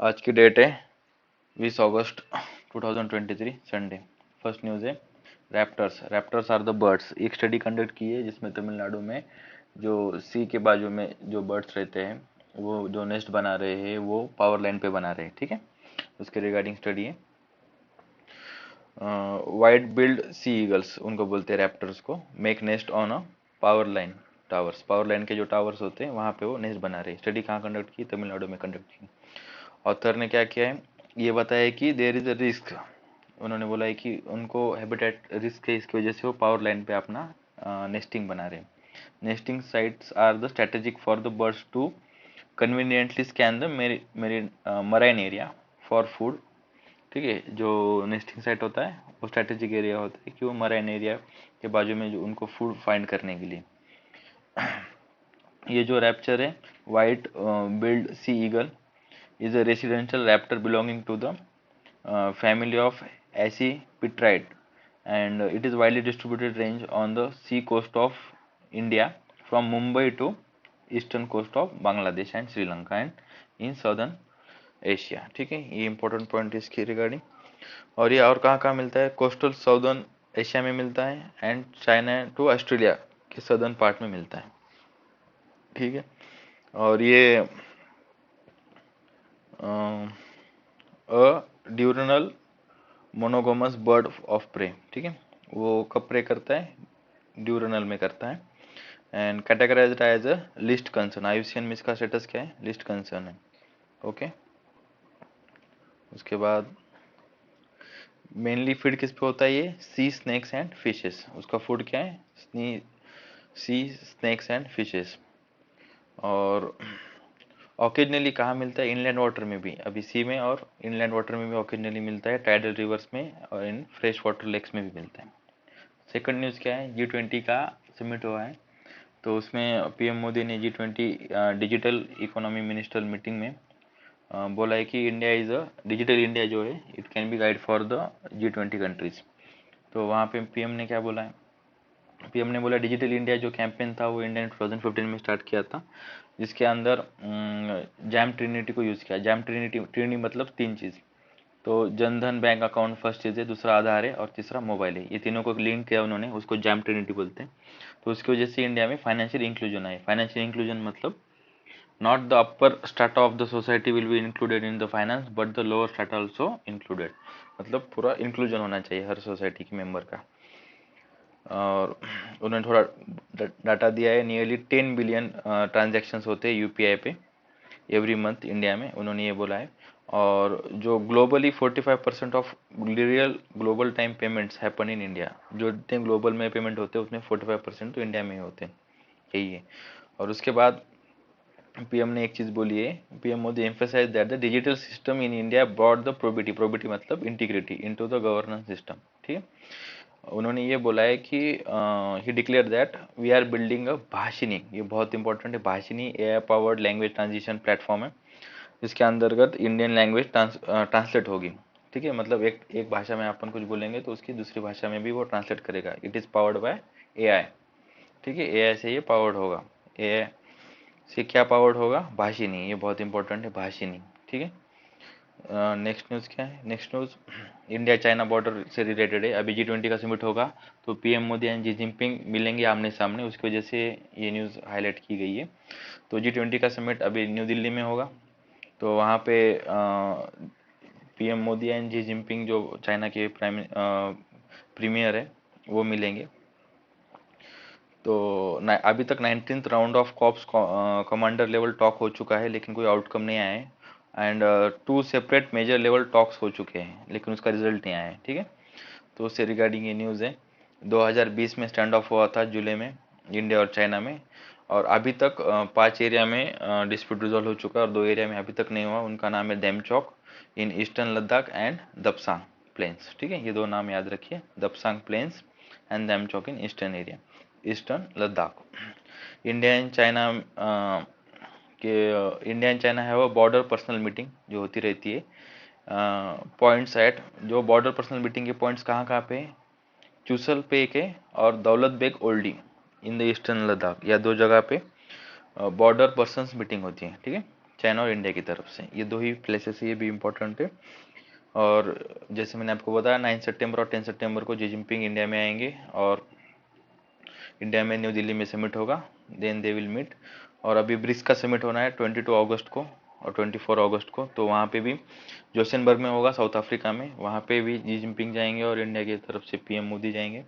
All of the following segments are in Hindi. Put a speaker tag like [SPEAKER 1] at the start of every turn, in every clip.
[SPEAKER 1] आज की डेट है 20 अगस्त 2023 संडे। फर्स्ट न्यूज़ है raptors. Raptors are the birds. एक स्टडी कंडक्ट की है जिसमें तमिलनाडु में जो सी के बाजू में जो बर्ड्स रहते हैं वो जो नेस्ट बना रहे हैं वो पावर लाइन पे बना रहे हैं। ठीक है, उसके रिगार्डिंग स्टडी है। वाइट बिल्ड सी ईगल्स उनको बोलते हैं रैप्टर्स को, make nest on a power line towers. Power line के जो टावर्स होते हैं वहाँ पे वो नेस्ट बना रहे हैं। स्टडी कहाँ कंडक्ट की? तमिलनाडु में कंडक्ट की। ऑथर ने क्या किया है, ये बताया कि देर इज अ रिस्क। उन्होंने बोला है कि उनको हैबिटेट रिस्क है, इसकी वजह से वो पावर लाइन पे अपना नेस्टिंग बना रहे हैं। Nesting sites are the strategic for the birds to conveniently scan the marine area for food. ठीक है, जो नेस्टिंग साइट होता है वो स्ट्रेटेजिक एरिया होता है कि वो मराइन एरिया के बाजू में जो उनको फूड फाइंड करने के लिए। ये जो रैप्चर है white bellied sea eagle is a residential raptor belonging to the family of Accipitridae, and it is widely distributed range on the sea coast of India from Mumbai to eastern coast of Bangladesh and Sri Lanka and in southern Asia। ठीक है, ये इंपॉर्टेंट पॉइंट है इसके रिगार्डिंग। और ये और कहाँ कहाँ मिलता है? कोस्टल साउदर्न एशिया में मिलता है एंड चाइना टू ऑस्ट्रेलिया के सदर्न पार्ट में मिलता है। ठीक है, और ये ड्यूरनल मोनोगोमस बर्ड ऑफ प्रे। ठीक है, वो कब प्रे करता है? ड्यूरनल में करता है। And categorised as a least concern. IUCN में इसका स्टेटस क्या है? लिस्ट कंसर्न है। ओके, उसके बाद मेनली फीड किस पे होता है? ये सी स्नेक्स एंड फिशेस। उसका फूड क्या है? सी स्नेक्स एंड फिशेस। और ऑकेजनली कहाँ मिलता है? इनलैंड वाटर में भी, अभी सी में और इनलैंड वाटर में भी ऑकेजनली मिलता है, टाइडल रिवर्स में और इन फ्रेश वाटर लेक्स में भी मिलता है। सेकंड न्यूज़ क्या है? G20 का समिट हुआ है, तो उसमें पीएम मोदी ने G20 digital economy minister meeting में बोला है कि India is a digital India जो है it can be guide for the G20 countries. तो वहाँ पे पीएम ने क्या बोला है? पीएम ने बोला डिजिटल इंडिया जो कैंपेन था वो इंडिया ने 2015 में स्टार्ट किया था, जिसके अंदर जैम ट्रिनिटी को यूज़ किया। जैम ट्रिनिटी मतलब तीन चीज़। तो जनधन बैंक अकाउंट फर्स्ट चीज़ है, दूसरा आधार है और तीसरा मोबाइल है। ये तीनों को लिंक किया उन्होंने, उसको जैम ट्रिनिटी बोलते हैं। तो उसकी वजह से इंडिया में फाइनेंशियल इंक्लूजन आए। फाइनेंशियल इंक्लूजन मतलब not the upper strata of the society will be included in the finance but the lower strata also included. मतलब पूरा इंक्लूजन होना चाहिए हर सोसाइटी के मेंबर का। और उन्होंने थोड़ा डाटा दिया है, नियरली 10 बिलियन ट्रांजेक्शन्स होते हैं यूपीआई पे एवरी मंथ इंडिया में, उन्होंने ये बोला है। और जो globally 45% of real global time payments happen in India. जो जितने ग्लोबल में पेमेंट होते हैं उसमें 45% तो इंडिया में ही होते हैं, यही है। और उसके बाद पीएम ने एक चीज़ बोली है, PM Modi emphasise that the digital system in India brought the probity, probity मतलब integrity, into the governance system. ठीक है, उन्होंने ये बोला है कि he declare that we are building a Bhashini. ये बहुत इंपॉर्टेंट है। Bhashini AI powered language transition platform है, जिसके अंतर्गत इंडियन लैंग्वेज ट्रांसलेट होगी। ठीक है, मतलब एक एक भाषा में अपन कुछ बोलेंगे तो उसकी दूसरी भाषा में भी वो ट्रांसलेट करेगा। It is powered by AI. ठीक है, एआई से ये पावर्ड होगा। एआई से क्या पावर्ड होगा? भाषिनी। ये बहुत इंपॉर्टेंट है, भाषिनी। ठीक है, नेक्स्ट न्यूज़ क्या है? Next news India China border से रिलेटेड है। अभी G20 का समिट होगा तो PM Modi and Xi Jinping मिलेंगे आमने सामने, उसकी वजह से ये न्यूज़ हाईलाइट की गई है। तो G20 का समिट अभी न्यू दिल्ली में होगा, तो वहाँ पे PM Modi and Xi Jinping जो चाइना के प्रीमियर है वो मिलेंगे। तो अभी तक 19th round of corps commander level talk हो चुका है लेकिन कोई आउटकम नहीं आया है। And 2 separate major level talks हो चुके हैं लेकिन उसका रिजल्ट नहीं आया है। ठीक है, तो उससे रिगार्डिंग ये न्यूज़ है। 2020 में स्टैंड ऑफ हुआ था जुलाई में इंडिया और चाइना में, और अभी तक 5 एरिया में डिस्प्यूट रिजॉल्व हो चुका है और 2 एरिया में अभी तक नहीं हुआ। उनका नाम है Demchok in eastern Ladakh and Depsang plains. ठीक है, ये दो नाम याद रखिए, Depsang plains and Demchok in eastern area, eastern Ladakh. India and China India and China है वो बॉर्डर पर्सनल मीटिंग जो होती रहती है। पॉइंट्स एट जो बॉर्डर पर्सनल मीटिंग के पॉइंट्स कहाँ कहाँ पे? चूसल पे के और Daulat Beg Oldi in the eastern Ladakh, या दो जगह पे बॉर्डर पर्सनस मीटिंग होती है। ठीक है, चाइना और इंडिया की तरफ से। ये दो ही प्लेसेस है, ये भी इम्पोर्टेंट है। और जैसे मैंने आपको बताया 9 सितंबर और 10 सितंबर को जी जिनपिंग इंडिया में आएंगे और इंडिया में न्यू दिल्ली में समिट होगा, देन दे विल मीट। और अभी ब्रिक्स का समिट होना है 22 अगस्त को और 24 अगस्त को, तो वहाँ पे भी जोसेनबर्ग में होगा साउथ अफ्रीका में, वहाँ पे भी जी जिनपिंग जाएंगे और इंडिया की तरफ से पीएम मोदी जाएंगे।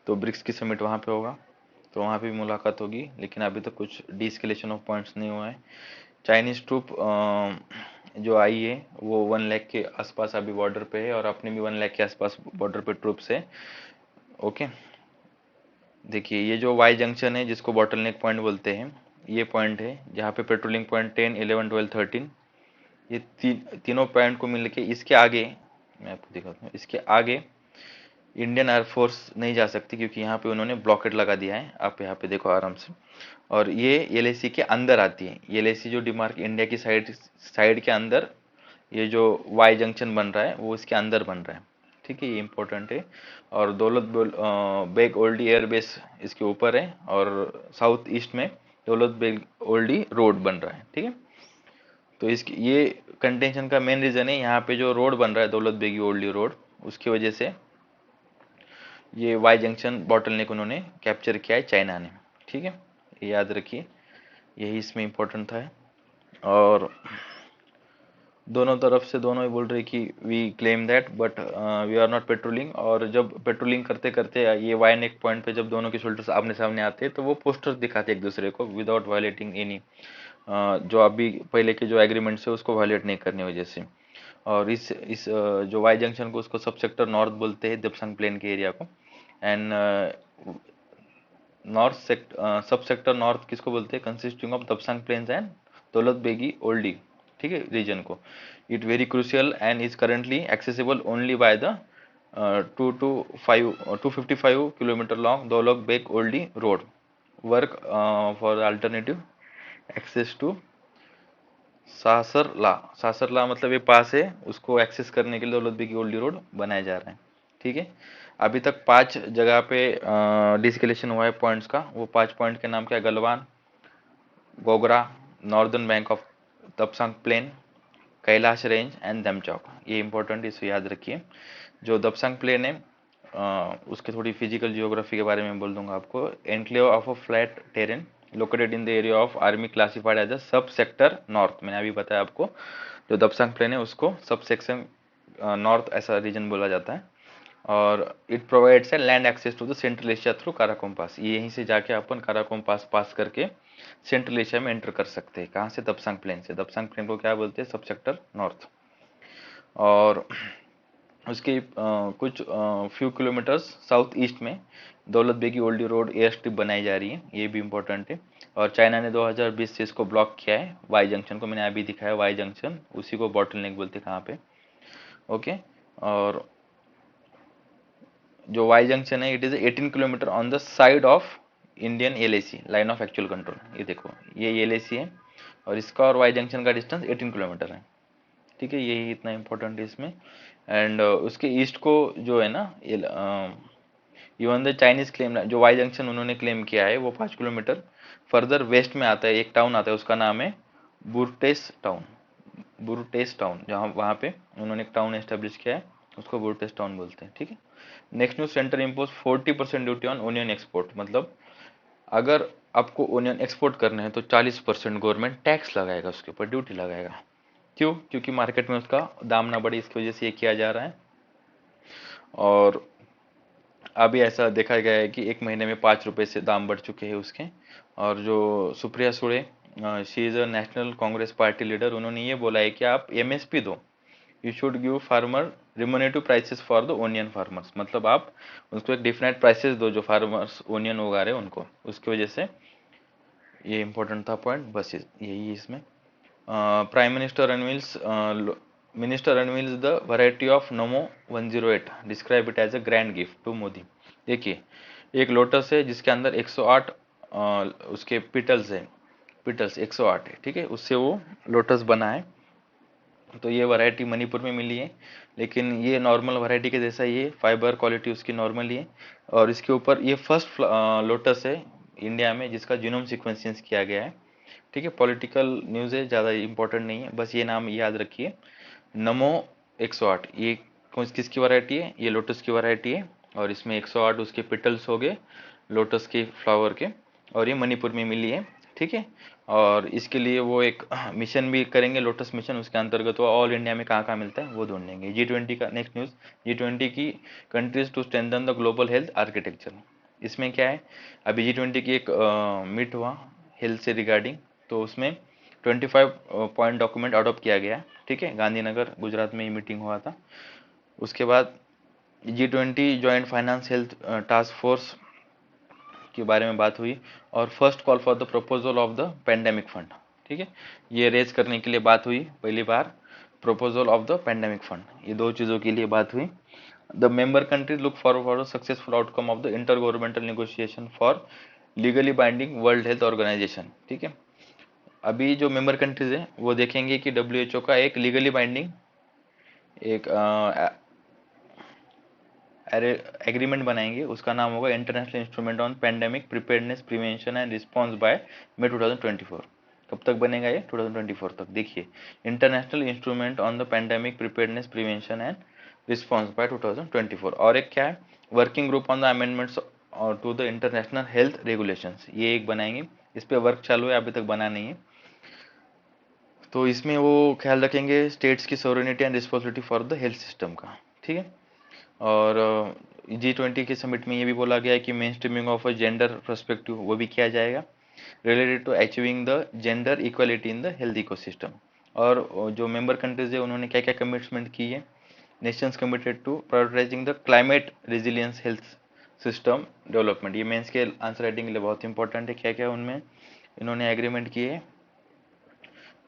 [SPEAKER 1] तो ब्रिक्स की समिट वहाँ पे होगा, तो वहाँ पे भी मुलाकात होगी, लेकिन अभी तक कुछ डीस्केलेशन ऑफ पॉइंट्स नहीं हुआ है। चाइनीज ट्रूप जो आई है वो 1 लाख के आसपास अभी बॉर्डर पे है और अपने भी 1 लाख के आसपास बॉर्डर पे ट्रूप्स है। ओके, देखिए ये जो वाई जंक्शन है जिसको बॉटलनेक पॉइंट बोलते हैं, ये पॉइंट है जहाँ पे पेट्रोलिंग पॉइंट 10, 11, 12, 13, ये तीनों पॉइंट को मिल के इसके आगे मैं आपको दिखाता हूँ, इसके आगे इंडियन एयरफोर्स नहीं जा सकती क्योंकि यहाँ पे उन्होंने ब्लॉकेट लगा दिया है। आप यहाँ पे देखो आराम से। और ये एलएसी के अंदर आती है, एलएसी जो डिमार्क इंडिया की साइड साइड के अंदर ये जो वाई जंक्शन बन रहा है वो इसके अंदर बन रहा है, ठीक है, ये इंपॉर्टेंट है। और दौलत बेग ओल्डी एयरबेस इसके ऊपर है और साउथ ईस्ट में दौलत बेग ओल्डी रोड बन रहा है, ठीक है। तो इसकी ये कंटेंशन का मेन रीजन है, यहाँ पे जो रोड बन रहा है दौलत बेगी ओल्डी रोड, उसकी वजह से ये वाई जंक्शन बॉटलनेक उन्होंने कैप्चर किया है चाइना ने, ठीक है, ये याद रखिए, यही इसमें इम्पोर्टेंट था। और दोनों तरफ से दोनों ही बोल रहे कि we claim that but we are not patrolling. और जब पेट्रोलिंग करते करते ये वाई नेक पॉइंट पे जब दोनों के शोल्डर्स आमने सामने आते हैं तो वो पोस्टर्स दिखाते एक दूसरे को विदाउट वायलेटिंग एनी, जो अभी पहले के जो एग्रीमेंट्स है उसको वायलेट नहीं करने वजह से। और इस जो वाई जंक्शन को उसको सब सेक्टर नॉर्थ बोलते हैं, दबसंग प्लेन के एरिया को। And north sub sector north किसको बोलते हैं, consisting of Depsang plains and Daulat Beg Oldi, ठीक है, रीजन को। It very crucial and is currently accessible only by the 255 kilometre long Daulat Beg Oldi road work for alternative access to Sasser La. Sasser La मतलब ये पास है, उसको एक्सेस करने के लिए दौलत बेगी ओल्डी रोड बनाया जा रहा है, ठीक है। अभी तक 5 जगह पे डिस्कलेशन हुआ है पॉइंट्स का, वो 5 पॉइंट के नाम क्या है, Galwan, Gogra, northern bank of Depsang plain, Kailash range and Demchok. ये इंपॉर्टेंट, इसे याद रखिए। जो दपसंग प्लेन है उसके थोड़ी फिजिकल जियोग्राफी के बारे में बोल दूंगा आपको। Enclave of a flat terrain located in the area of army classified as a sub sector north. मैंने अभी बताया आपको, जो दपसंग प्लेन है उसको सब सेक्शन नॉर्थ ऐसा रीजन बोला जाता है। और it provides a land access to the central Asia through Karakoram pass. ये यहीं से जाके अपन काराकोम पास पास करके सेंट्रल एशिया में एंटर कर सकते हैं। कहाँ से, दपसंग प्लेन से। दपसंग प्लेन को क्या बोलते हैं, सब सेक्टर नॉर्थ। और उसके कुछ फ्यू किलोमीटर्स साउथ ईस्ट में दौलत Beg Oldi road air strip बनाई जा रही है, ये भी इंपॉर्टेंट है। और चाइना ने 2020 से इसको ब्लॉक किया है, वाई जंक्शन को। मैंने अभी दिखाया वाई जंक्शन, उसी को बॉटलनेक बोलते हैं कहाँ पे, ओके। और जो वाई जंक्शन है it is 18 kilometre on the side of Indian LAC line of actual control. ये देखो ये एलएसी है और इसका और वाई जंक्शन का डिस्टेंस 18 किलोमीटर है, ठीक है, यही इतना इम्पोर्टेंट है इसमें। एंड उसके ईस्ट को जो है ना, इवन द चाइनीज क्लेम, जो वाई जंक्शन उन्होंने क्लेम किया है वो 5 किलोमीटर फर्दर वेस्ट में आता है। एक टाउन आता है उसका नाम है बुरटेस टाउन, बुरटेस टाउन, जहाँ वहाँ पे उन्होंने एक टाउन एस्टेब्लिश किया है, उसको बुरटेस टाउन बोलते हैं, ठीक है। Next news, centre impose 40% duty on onion export. मतलब अगर आपको ओनियन एक्सपोर्ट करना है तो 40% गवर्नमेंट टैक्स लगाएगा, उसके ऊपर ड्यूटी लगाएगा। क्यों? क्योंकि मार्केट में उसका दाम ना बढ़े, इसकी वजह से ये किया जा रहा है। और अभी ऐसा देखा गया है कि 1 महीने में 5 रुपए से दाम बढ़ चुके हैं उसके। और जो Supriya Sule, she is a national Congress party leader, उन्होंने ये बोला है कि आप एमएसपी दो, you should give farmer remunerative prices for the onion farmers. मतलब आप उसको एक डिफरेंट प्राइसेस दो जो फार्मर्स ओनियन उगा रहे हैं उनको, उसकी वजह से ये इंपॉर्टेंट था पॉइंट, बस यही है इसमें। Prime minister unveils minister unveils the variety of Namo 108, describe it as a grand gift to Modi. देखिए एक लोटस है जिसके अंदर 108 उसके पिटल्स है, पिटल्स 108 है, ठीक है, उससे वो लोटस बना है। तो ये वैरायटी मणिपुर में मिली है, लेकिन ये नॉर्मल वैरायटी के जैसा ही है, फाइबर क्वालिटी उसकी नॉर्मल ही है। और इसके ऊपर ये फर्स्ट लोटस है इंडिया में जिसका जीनोम सीक्वेंसिंग किया गया है। ठीक है, पॉलिटिकल न्यूज़ है, ज़्यादा इंपॉर्टेंट नहीं है, बस ये नाम याद रखिए। नमो 108, ये किसकी वैरायटी है? ये लोटस की वैरायटी है, और इसमें 108 उसके पिटल्स हो गए लोटस के फ्लावर के, और ये मणिपुर में मिली है। ठीक है, और इसके लिए वो एक मिशन भी करेंगे, लोटस मिशन, उसके अंतर्गत वो ऑल इंडिया में कहाँ कहाँ मिलता है वो ढूंढेंगे। G20 का नेक्स्ट न्यूज़, G20 की countries to strengthen the global health architecture. इसमें क्या है, अभी G20 की एक मीट हुआ हेल्थ से रिगार्डिंग, तो उसमें 25 पॉइंट डॉक्यूमेंट अडॉप्ट किया गया है। ठीक है, गांधीनगर गुजरात में ये मीटिंग हुआ था। उसके बाद G20 joint finance health task force के बारे में बात हुई, और first call for the proposal of the pandemic fund. ठीक है, ये रेज करने के लिए बात हुई पहली बार, proposal of the pandemic fund, ये दो चीज़ों के लिए बात हुई। The member countries look forward for successful outcome of the inter governmental negotiation for legally binding world health organisation. ठीक है, अभी जो मेंबर कंट्रीज है वो देखेंगे कि WHO का एक लीगली बाइंडिंग एक एग्रीमेंट बनाएंगे, उसका नाम होगा international instrument on pandemic preparedness prevention and response by May 2024। कब तक बनेगा ये? 2024 तक। देखिए, international instrument on the pandemic preparedness prevention and response by 2024। और एक क्या है, working group on the amendments to the international health regulations, ये एक बनाएंगे। इस पे वर्क चालू है, अभी तक बना नहीं है। तो इसमें वो ख्याल रखेंगे स्टेट्स की sovereignty and responsibility for the health system का। ठीक है, और G20 के समिट में ये भी बोला गया है कि mainstreaming of a gender perspective वो भी किया जाएगा, related to achieving the gender equality in the health ecosystem. और जो मेंबर कंट्रीज है उन्होंने क्या क्या कमिटमेंट की है, nations committed to prioritising the climate resilience health system development. ये मेंस के आंसर राइटिंग के लिए बहुत इंपॉर्टेंट है। क्या क्या उनमें इन्होंने एग्रीमेंट किए है,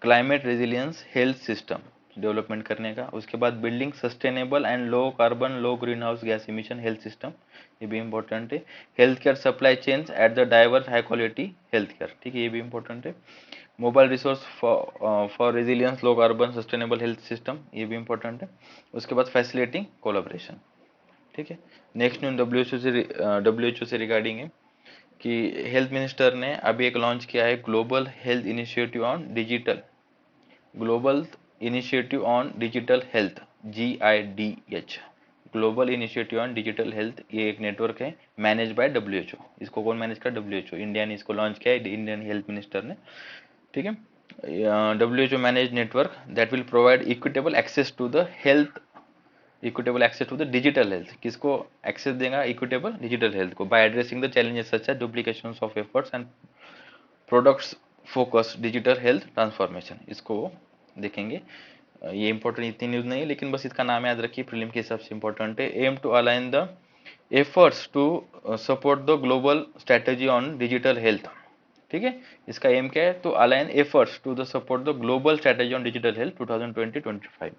[SPEAKER 1] climate resilience health system development करने का। उसके बाद building sustainable and low carbon low green house gas emission health system, ये भी इंपॉर्टेंट है। Health care supply chains at the diverse high quality health care, ठीक है, ये भी इंपॉर्टेंट है। Mobile resource for resilience low carbon sustainable health system, ये भी इंपॉर्टेंट है। उसके बाद फैसिलिटिंग कोलाब्रेशन। ठीक है, नेक्स्ट न्यूज WHO से रिगार्डिंग है कि हेल्थ मिनिस्टर ने अभी एक लॉन्च किया है global health initiative on digital, global initiative on digital health, GIDH, global initiative on digital health. ये एक नेटवर्क है मैनेज बाय WHO। इसको कौन मैनेज कर? WHO। इंडिया ने इसको लॉन्च किया है, इंडियन हेल्थ मिनिस्टर ने। ठीक है, WHO manage network that will provide equitable access to the health, equitable access to the digital health. किसको एक्सेस देगा? इक्विटेबल डिजिटल हेल्थ को, by addressing the challenges such as duplication of efforts and products focus digital health transformation, इसको वो देखेंगे। ये इंपॉर्टेंट इतनी न्यूज नहीं है, लेकिन बस इसका नाम याद रखिए, प्रीलिम के हिसाब से इंपॉर्टेंट है। Aim to align the efforts to support the global strategy on digital health. ठीक है, इसका एम क्या है? तो align efforts to the support the global strategy on digital health 2020-25।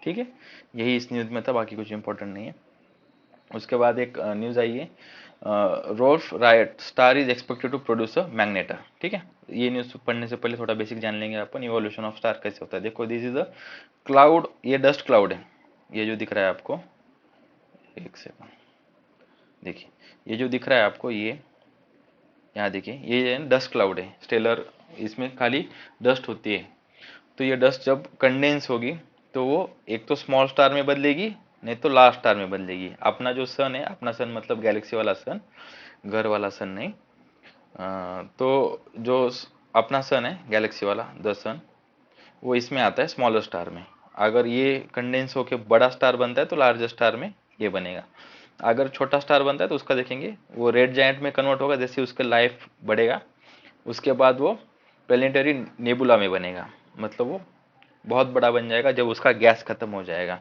[SPEAKER 1] ठीक है, यही इस न्यूज में था, बाकी कुछ इंपॉर्टेंट नहीं है। उसके बाद एक न्यूज आई है, Wolf Rayet star is expected to produce a magnetar. ठीक है, ये न्यूज पढ़ने से पहले थोड़ा बेसिक जान लेंगे अपन, इवोल्यूशन ऑफ स्टार कैसे होता है। देखो, दिस इज अ क्लाउड, ये डस्ट क्लाउड है, ये जो दिख रहा है आपको, एक सेकंड, देखिए ये जो दिख रहा है आपको, ये यहाँ देखिए, ये डस्ट क्लाउड है स्टेलर, इसमें खाली डस्ट होती है। तो ये डस्ट जब कंडेंस होगी तो वो एक तो स्मॉल स्टार में बदलेगी, नहीं तो लार्ज स्टार में बदलेगी। अपना जो सन है, अपना सन मतलब गैलेक्सी वाला सन, घर वाला सन नहीं। तो जो अपना सन है गैलेक्सी वाला, द सन, वो इसमें आता है स्मॉलर स्टार में। अगर ये कंडेंस होके बड़ा स्टार बनता है तो लार्जर स्टार में ये बनेगा। अगर छोटा स्टार बनता है तो उसका देखेंगे वो रेड जायंट में कन्वर्ट होगा, जैसे उसका लाइफ बढ़ेगा उसके बाद वो प्लेनेटरी नेबुला में बनेगा, मतलब वो बहुत बड़ा बन जाएगा जब उसका गैस खत्म हो जाएगा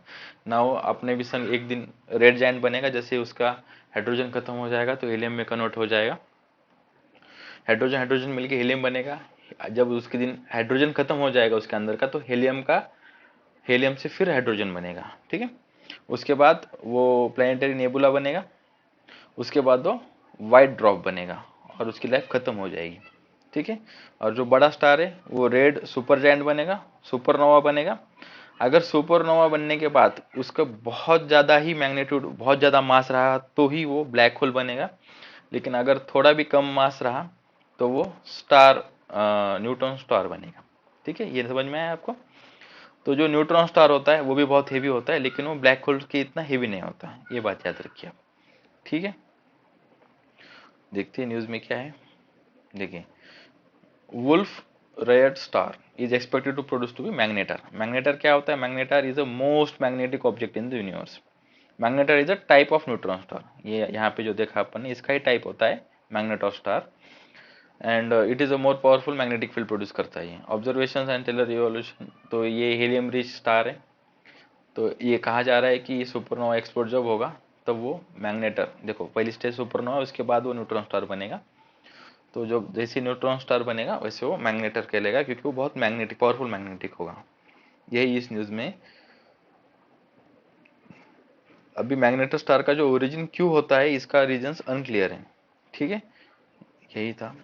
[SPEAKER 1] ना। वो अपने भी संग एक दिन रेड जायंट बनेगा, जैसे उसका हाइड्रोजन खत्म हो जाएगा तो हीलियम में कन्वर्ट हो जाएगा, हाइड्रोजन हाइड्रोजन मिलके हीलियम बनेगा। जब उसके दिन हाइड्रोजन खत्म हो जाएगा उसके अंदर का, तो हीलियम से फिर हाइड्रोजन बनेगा। ठीक है, उसके बाद वो प्लेनेटरी नेबुला बनेगा, उसके बाद वो वाइट ड्रॉप बनेगा और उसकी लाइफ खत्म हो जाएगी। ठीक है, और जो बड़ा स्टार है वो रेड सुपर जायंट बनेगा, सुपरनोवा बनेगा। अगर सुपरनोवा बनने के बाद उसका बहुत ज़्यादा ही मैग्नीट्यूड, बहुत ज़्यादा मास रहा तो ही वो ब्लैक होल बनेगा। लेकिन अगर थोड़ा भी कम मास रहा तो वो स्टार न्यूट्रॉन स्टार बनेगा। ठीक है, ये समझ में आया आपको। तो जो न्यूट्रॉन स्टार होता है वो भी बहुत हेवी होता है, लेकिन वो ब्लैक होल के इतना हेवी नहीं होता है, ये बात याद रखिए आप। ठीक है, देखते हैं न्यूज में क्या है। देखिए, wolf rayet star is expected to produce to be magnetar. Magnetar क्या होता है? Magnetar is a most magnetic object in the universe. Magnetar is a type of neutron star. ये यहाँ पे जो देखा अपन ने, इसका ही टाइप होता है magnetar star. And it is a more powerful magnetic field produce करता है ये। ऑब्जर्वेशन एंड टेलर रिवॉल्यूशन, तो ये हीलियम रिच स्टार है। तो ये कहा जा रहा है कि सुपरनोवा एक्सप्लोड जब होगा तब वो मैग्नेटर, देखो पहली स्टेज सुपरनोवा, उसके बाद वो न्यूट्रॉन स्टार बनेगा। तो जब जैसे न्यूट्रॉन स्टार बनेगा वैसे वो मैग्नेटर कहलाएगा, क्योंकि वो बहुत मैग्नेटिक, पावरफुल मैग्नेटिक होगा। यही इस न्यूज में। अभी मैग्नेटर स्टार का जो ओरिजिन क्यों होता है, इसका रीजंस अनक्लियर है। ठीक है, यही था।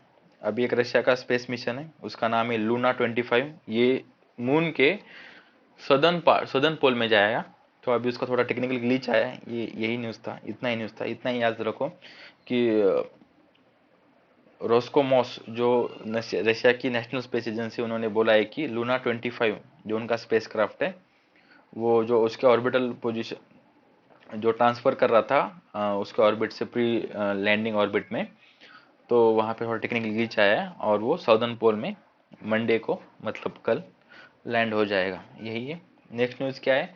[SPEAKER 1] अभी एक रशिया का स्पेस मिशन है, उसका नाम है लूना 25। ये मून के सदर्न पोल में जाएगा। तो अभी उसका थोड़ा टेक्निकल ग्लिच आया है, ये यही न्यूज़ था, इतना ही न्यूज़ था। इतना ही याद रखो कि रोस्कोमोस जो रशिया की नेशनल स्पेस एजेंसी, उन्होंने बोला है कि लूना 25 जो उनका स्पेस क्राफ्ट है, वो जो उसके ऑर्बिटल पोजीशन जो ट्रांसफर कर रहा था उसके ऑर्बिट से प्री लैंडिंग ऑर्बिट में, तो वहाँ पे थोड़ा टेक्निकल ग्लिच आया है और वो साउदर्न पोल में मंडे को, मतलब कल लैंड हो जाएगा। यही है। नेक्स्ट न्यूज़ क्या है?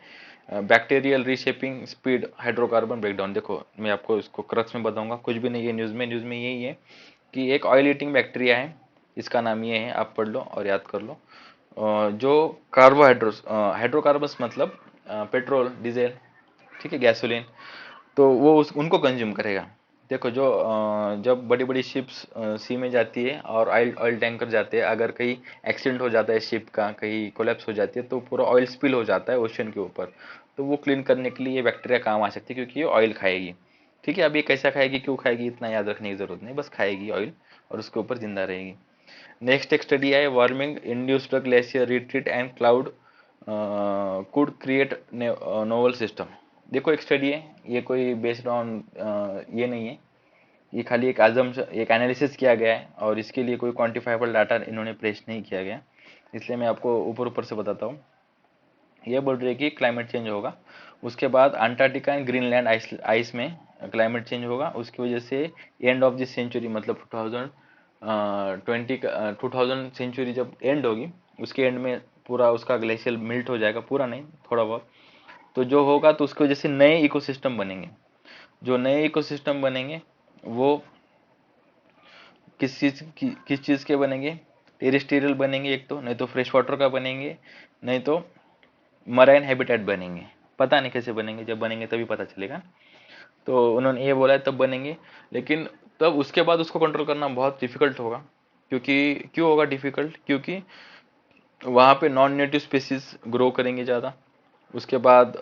[SPEAKER 1] Bacterial reshaping speed hydrocarbon breakdown. देखो मैं आपको इसको क्रक्स में बताऊंगा, कुछ भी नहीं है न्यूज़ में यही है कि एक ऑयल ईटिंग बैक्टीरिया है, इसका नाम ये है, आप पढ़ लो और याद कर लो। जो हाइड्रोकार्बन्स मतलब पेट्रोल डीजल, ठीक है, गैसोलीन, तो वो उनको कंज्यूम करेगा। देखो जो जब बड़ी बड़ी शिप्स सी में जाती है और ऑयल ऑयल टैंकर जाते हैं, अगर कहीं एक्सीडेंट हो जाता है शिप का, कहीं कोलैप्स हो जाती है, तो पूरा ऑयल स्पिल हो जाता है ओशन के ऊपर। तो वो क्लीन करने के लिए ये बैक्टीरिया काम आ सकती है, क्योंकि ये ऑयल खाएगी। ठीक है, अब ये कैसा खाएगी, क्यों खाएगी, इतना याद रखने की जरूरत नहीं, बस खाएगी ऑयल और उसके ऊपर जिंदा रहेगी। नेक्स्ट एक स्टडी है, warming induced glacier retreat and cloud could create novel system. देखो एक स्टडी है, ये कोई बेस्ड ऑन ये नहीं है, ये खाली एक आजम एक एनालिसिस किया गया है और इसके लिए कोई क्वांटिफाइबल डाटा इन्होंने प्रेस नहीं किया गया, इसलिए मैं आपको ऊपर ऊपर से बताता हूँ। ये बोल रही है कि क्लाइमेट चेंज होगा, उसके बाद अंटार्कटिका एंड ग्रीनलैंड आइस में क्लाइमेट चेंज होगा, उसकी वजह से एंड ऑफ दिस सेंचुरी, मतलब 2020 सेंचुरी जब एंड होगी, उसके एंड में पूरा उसका ग्लेशियर मिल्ट हो जाएगा, पूरा नहीं थोड़ा बहुत। तो जो होगा तो उसकी वजह से नए इकोसिस्टम बनेंगे। जो नए इकोसिस्टम बनेंगे वो किस चीज़ के बनेंगे? टेरेस्ट्रियल बनेंगे एक तो, नहीं तो फ्रेश वाटर का बनेंगे, नहीं तो मराइन हैबिटेट बनेंगे। पता नहीं कैसे बनेंगे, जब बनेंगे तभी पता चलेगा। तो उन्होंने ये बोला है तब बनेंगे, लेकिन तब उसके बाद उसको कंट्रोल करना बहुत डिफिकल्ट होगा। क्योंकि क्यों होगा डिफिकल्ट? क्योंकि वहाँ पे नॉन नेटिव स्पीसीज ग्रो करेंगे ज़्यादा, उसके बाद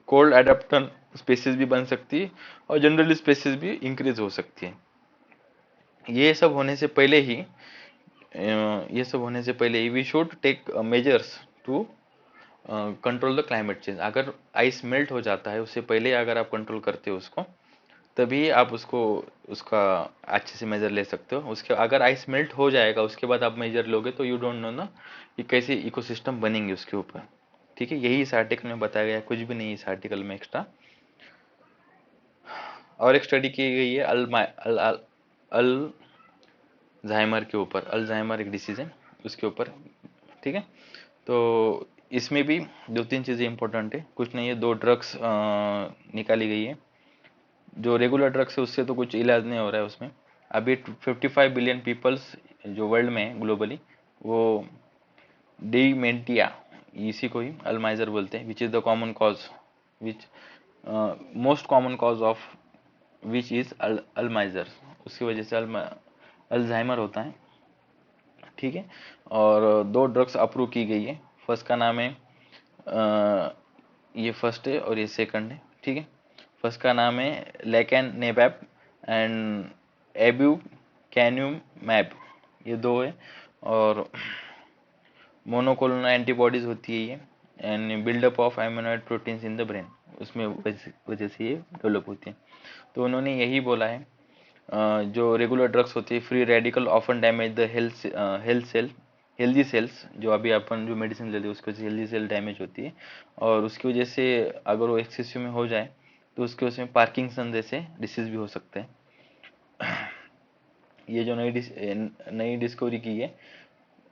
[SPEAKER 1] कोल्ड एडेप्टन स्पीसीज भी बन सकती है और जनरली स्पीसीज भी इंक्रीज हो सकती है। ये सब होने से पहले ही we should take measures to control the climate change. अगर आइस मेल्ट हो जाता है उससे पहले अगर आप कंट्रोल करते हो उसको, तभी आप उसको उसका अच्छे से मेजर ले सकते हो। उसके अगर आइस मेल्ट हो जाएगा उसके बाद आप मेजर लोगे तो यू डोंट नो ना कि कैसे इकोसिस्टम बनेंगे उसके ऊपर। ठीक है, यही इस आर्टिकल में बताया गया है, कुछ भी नहीं इस आर्टिकल में एक्स्ट्रा। और एक स्टडी की गई है अल्जाइमर के ऊपर। अल्जाइमर एक डिसीज है उसके ऊपर। ठीक है, तो इसमें भी दो तीन चीज़ें इंपॉर्टेंट है, कुछ नहीं है, दो ड्रग्स निकाली गई है। जो रेगुलर ड्रग्स है उससे तो कुछ इलाज नहीं हो रहा है उसमें। अभी 55 बिलियन पीपल्स जो वर्ल्ड में है ग्लोबली, वो डीमेंटिया, इसी को ही अल्जाइमर बोलते हैं, which is the common cause, which most common cause of which is Alzheimer. उसकी वजह से अल्जाइमर होता है। ठीक है, और दो ड्रग्स अप्रूव की गई है। फर्स्ट का नाम है ये फर्स्ट है और ये सेकंड है। ठीक है, फर्स्ट का नाम है लेकेनेमैब एंड एब्यू कैन्यूम मैप, ये दो है। और मोनोक्लोनल एंटीबॉडीज होती है ये, and buildup of amyloid proteins in the brain, उसमें वजह से ये डेवलप होती है। तो उन्होंने यही बोला है जो रेगुलर ड्रग्स होती है free radical often damage the healthy cells, जो अभी अपन जो मेडिसिन लेते हैं उसकी वजह से हेल्दी सेल डैमेज होती है, और उसकी वजह से अगर वो एक्सेसिव में हो जाए तो उसके उसमें पार्किंसन जैसे डिसीज भी हो सकते हैं। ये जो नई डिस्कवरी की है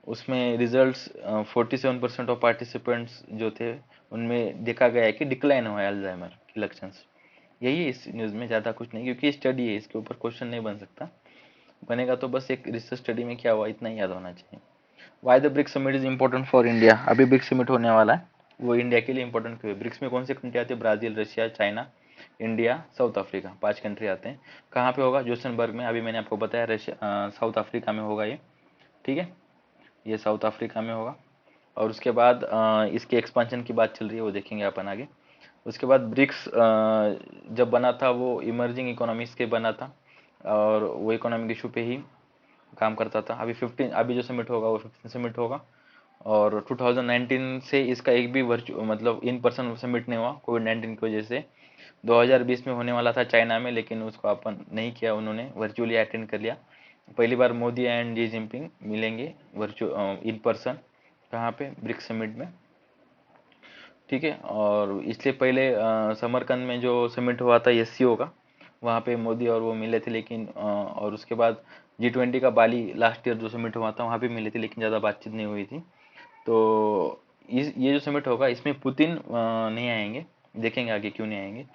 [SPEAKER 1] उसमें रिजल्ट्स 47% ऑफ पार्टिसिपेंट्स जो थे उनमें देखा गया है कि डिक्लाइन हुआ है अल्जाइमर के लक्षण। यही है इस न्यूज़ में, ज़्यादा कुछ नहीं, क्योंकि स्टडी है, इसके ऊपर क्वेश्चन नहीं बन सकता। बनेगा तो बस एक रिसर्च स्टडी में क्या हुआ इतना ही याद होना चाहिए। Why the BRICS summit is important for India, अभी ब्रिक्स समिट होने वाला है, वो इंडिया के लिए इंपॉर्टेंट क्यों है? ब्रिक्स में कौन सी कंट्री आती है? Brazil, Russia, China, India, south Africa, 5 country आते हैं। कहाँ पे होगा? जोसनबर्ग में, अभी मैंने आपको बताया रशिया साउथ अफ्रीका में होगा ये, ठीक है, ये साउथ अफ्रीका में होगा। और उसके बाद इसके एक्सपांशन की बात चल रही है, वो देखेंगे अपन आगे। उसके बाद ब्रिक्स जब बना था वो इमर्जिंग इकोनॉमीज के बना था, और वो इकोनॉमिक इशू पे ही काम करता था। अभी जो समिट होगा वो 15 समिट होगा, और 2019 से इसका एक भी मतलब इन पर्सन समिट नहीं हुआ कोविड-19 की वजह से। 2020 में होने वाला था चाइना में, लेकिन उसको अपन नहीं किया, उन्होंने वर्चुअली अटेंड कर लिया। पहली बार मोदी एंड जी जिनपिंग मिलेंगे इन पर्सन, कहाँ पे? ब्रिक्स समिट में, ठीक है। और इसलिए पहले समरकंद में जो समिट हुआ था एससीओ का, वहाँ पे मोदी और वो मिले थे, लेकिन और उसके बाद G20 का बाली लास्ट ईयर जो समिट हुआ था वहाँ पे मिले थे, लेकिन ज़्यादा बातचीत नहीं हुई थी। तो ये जो समिट होगा इसमें पुतिन नहीं आएंगे, देखेंगे आगे क्यों नहीं आएंगे।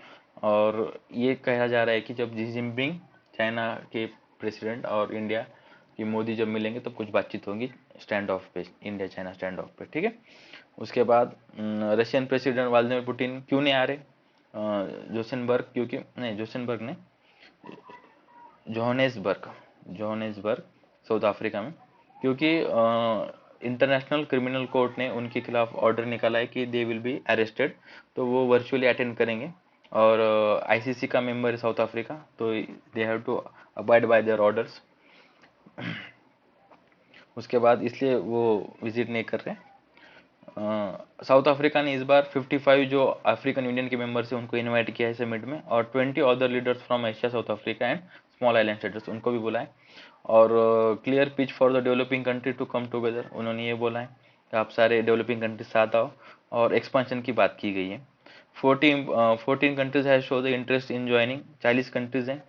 [SPEAKER 1] और ये कहा जा रहा है कि जब जी जिनपिंग चाइना के प्रेसिडेंट और इंडिया की मोदी जब मिलेंगे तब कुछ बातचीत होगी स्टैंड ऑफ पे, इंडिया चाइना स्टैंड ऑफ पे, ठीक है। उसके बाद रशियन प्रेसिडेंट व्लादिमीर पुतिन क्यों नहीं आ रहे? जोसेनबर्ग, क्योंकि नहीं, जोसेनबर्ग ने जोहानेसबर्ग, जोहानेसबर्ग साउथ अफ्रीका में, क्योंकि इंटरनेशनल क्रिमिनल कोर्ट ने उनके खिलाफ ऑर्डर निकाला है कि दे विल बी अरेस्टेड, तो वो वर्चुअली अटेंड करेंगे। और आईसीसी का मेंबर है साउथ अफ्रीका, तो they have to abide by their orders. उसके बाद इसलिए वो विजिट नहीं कर रहे। साउथ अफ्रीका ने इस बार 55 जो अफ्रीकन यूनियन के मेंबर्स हैं उनको इनवाइट किया है समिट में, और 20 other leaders from Asia, South Africa and small island states उनको भी बुलाए। और clear pitch for the developing country to come together, उन्होंने ये बोला है कि आप सारे डेवलपिंग कंट्री साथ आओ, और एक्सपांशन की बात की गई है। 14 countries has show the interest in joining, 40 countries हैं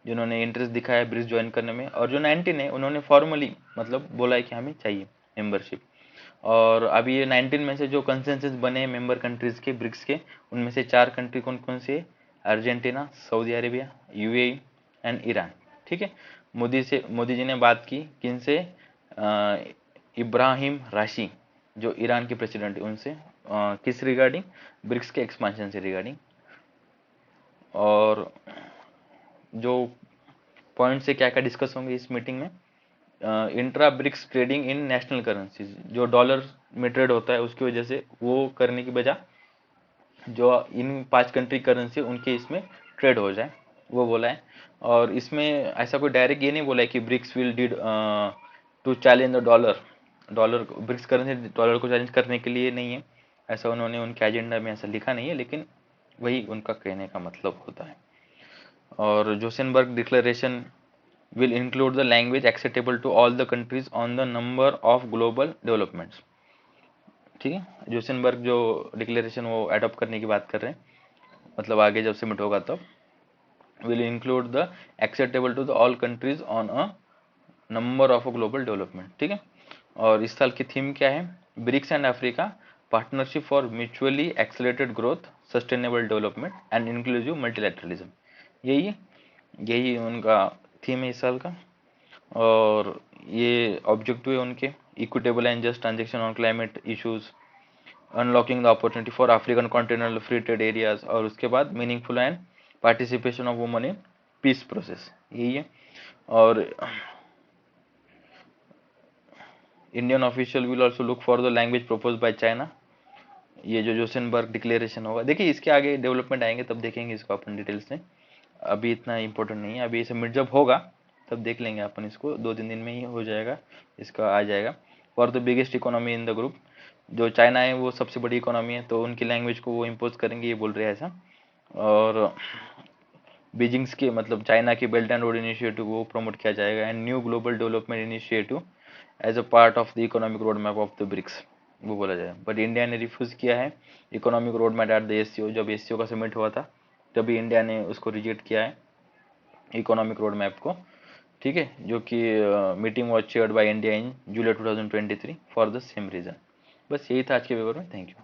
[SPEAKER 1] जिन्होंने इंटरेस्ट दिखाया है ब्रिक्स ज्वाइन करने में, और जो 19 है उन्होंने फॉर्मली मतलब बोला है कि हमें चाहिए मेंबरशिप। और अभी ये 19 में से जो कंसेंसस बने हैं मेंबर कंट्रीज के ब्रिक्स के, उनमें से 4 कंट्री कौन कौन से? Argentina, Saudi Arabia, UAE and Iran, ठीक है। मोदी जी ने बात की किनसे? इब्राहिम राशि, जो ईरान के प्रेसिडेंट है उनसे, किस रिगार्डिंग? ब्रिक्स के एक्सपांशन से रिगार्डिंग। और जो पॉइंट से क्या क्या डिस्कस होंगे इस मीटिंग में? Intra BRICS trading in national currencies, जो डॉलर में ट्रेड होता है उसकी वजह से वो करने की बजाय जो इन 5 कंट्री करेंसी उनके इसमें ट्रेड हो जाए, वो बोला है। और इसमें ऐसा कोई डायरेक्ट ये नहीं बोला है कि BRICS will did to challenge the dollar, BRICS currency dollar को चैलेंज करने के लिए नहीं है, ऐसा उन्होंने उनके एजेंडा में ऐसा लिखा नहीं है, लेकिन वही उनका कहने का मतलब होता है। और जोसेनबर्ग declaration will include the language acceptable to all the countries on the number of global developments, ठीक है। जोसेनबर्ग जो डिक्लेरेशन वो अडॉप्ट करने की बात कर रहे हैं, मतलब आगे जब समिट होगा तब, will include the acceptable to the all countries on a number of a global development, ठीक है। और इस साल की थीम क्या है? BRICS and Africa partnership for mutually accelerated growth, sustainable development and inclusive multilateralism, यही यही उनका थीम है इस साल का। और ये ऑब्जेक्टिव है उनके, equitable and just transaction on climate issues, unlocking the opportunity for African continental free trade areas, और उसके बाद meaningful and participation of women in peace process, यही है। और Indian official will also look for the language propose by China, ये जो जोसेनबर्ग डिक्लेरेशन होगा, देखिए इसके आगे डेवलपमेंट आएंगे तब देखेंगे इसको अपन डिटेल्स में, अभी इतना इम्पोर्टेंट नहीं है। अभी समिट जब होगा तब देख लेंगे अपन इसको, 2-3 दिन में ही हो जाएगा, इसका आ जाएगा। For the biggest economy in the group, जो चाइना है वो सबसे बड़ी इकोनॉमी है, तो उनकी लैंग्वेज को वो इम्पोज करेंगे, ये बोल रहे हैं ऐसा। और बीजिंग्स के मतलब चाइना की बेल्ट एंड रोड इनिशिएटिव को प्रमोट किया जाएगा, and new global development initiative as a part of the economic road map of the BRICS, वो बोला जाए। बट इंडिया ने रिफ्यूज किया है economic road map at the SCO, जब एससीओ का समिट हुआ था तभी इंडिया ने उसको रिजेक्ट किया है इकोनॉमिक रोड मैप को, ठीक है, जो कि meeting was chaired by India in July 2023 for the same reason. बस यही था आज के पेपर में। Thank you.